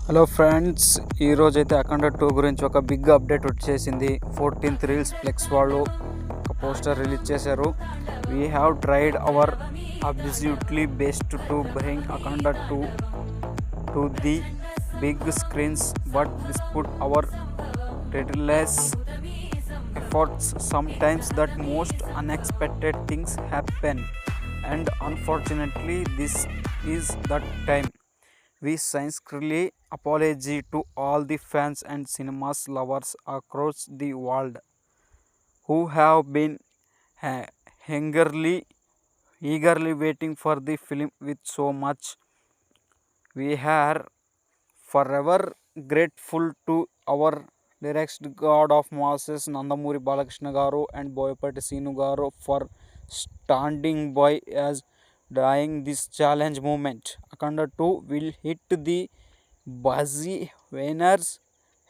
Hello friends, ఈరోజైతే అఖండ 2 గురించి ఒక బిగ్ అప్డేట్ వచ్చేసింది. 14th రీల్స్ ఫ్లెక్స్ వాళ్ళు ఒక పోస్టర్ రిలీజ్ చేశారు. We have tried our absolutely best to bring Akhanda 2 to the big screens, but this put our relentless efforts. Sometimes that most unexpected things happen, and unfortunately this is that time. We sincerely apologize to all the fans and cinemas lovers across the world who have been eagerly waiting for the film with so much. We are forever grateful to our direct god of masses Nandamuri Balakrishna Garu and Boyapati Seenu Garu for standing by as during this challenge moment. Akhanda 2 will hit the buzzy winners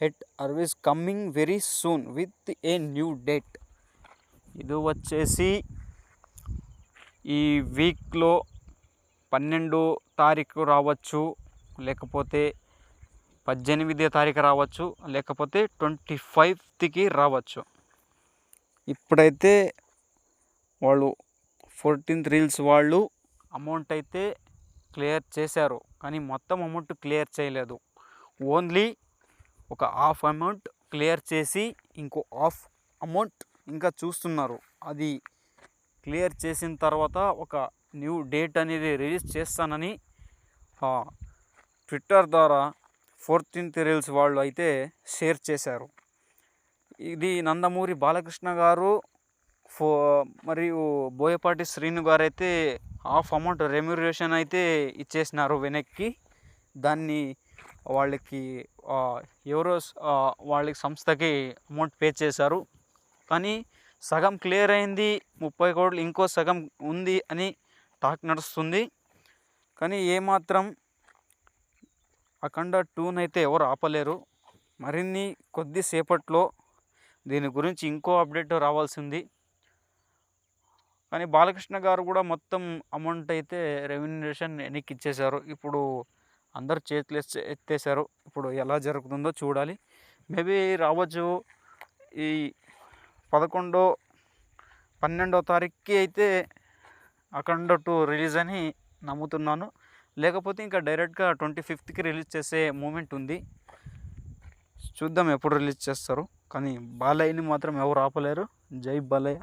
hit always coming very soon with a new date. ఇది వచ్చేసి ఈ వీక్లో 12వ తారీఖు రావచ్చు, లేకపోతే 18వ తారీఖు రావచ్చు, లేకపోతే 25కి రావచ్చు. ఇప్పుడైతే వాళ్ళు 14th రీల్స్ వాళ్ళు అమౌంట్ అయితే క్లియర్ చేశారు, కానీ మొత్తం అమౌంట్ క్లియర్ చేయలేదు. ఓన్లీ ఒక హాఫ్ అమౌంట్ క్లియర్ చేసి ఇంకో హాఫ్ అమౌంట్ ఇంకా చూస్తున్నారు. అది క్లియర్ చేసిన తర్వాత ఒక న్యూ డేట్ అనేది రిలీజ్ చేస్తానని ట్విట్టర్ ద్వారా 14th రీల్స్ వాళ్ళు అయితే షేర్ చేశారు. ఇది నందమూరి బాలకృష్ణ గారు మరియు బోయపాటి శ్రీను గారు అయితే హాఫ్ అమౌంట్ రెమ్యూనరేషన్ అయితే ఇచ్చేసినారు వెనక్కి. దాన్ని వాళ్ళకి ఎవరో వాళ్ళకి సంస్థకి అమౌంట్ పే చేశారు. కానీ సగం క్లియర్ అయింది, 30 కోట్లు ఇంకో సగం ఉంది అని టాక్ నడుస్తుంది. కానీ ఏమాత్రం అఖండ 2 అయితే ఎవరు ఆపలేరు. మరిన్ని కొద్దిసేపట్లో దీని గురించి ఇంకో అప్డేట్ రావాల్సింది. కానీ బాలకృష్ణ గారు కూడా మొత్తం అమౌంట్ అయితే రెమ్యూనరేషన్ వెనక్కి ఇచ్చేశారు. ఇప్పుడు అందరు చేతులు ఎత్తేసారు. ఇప్పుడు ఎలా జరుగుతుందో చూడాలి. మేబీ రావచ్చు ఈ 12వ తారీఖుకి అయితే అఖండ 2 రిలీజ్ అని నమ్ముతున్నాను. లేకపోతే ఇంకా డైరెక్ట్గా 25కి రిలీజ్ చేసే మూమెంట్ ఉంది. చూద్దాం ఎప్పుడు రిలీజ్ చేస్తారు. కానీ బాలయ్యని మాత్రం ఎవరు ఆపలేరు. జై బాలయ్య.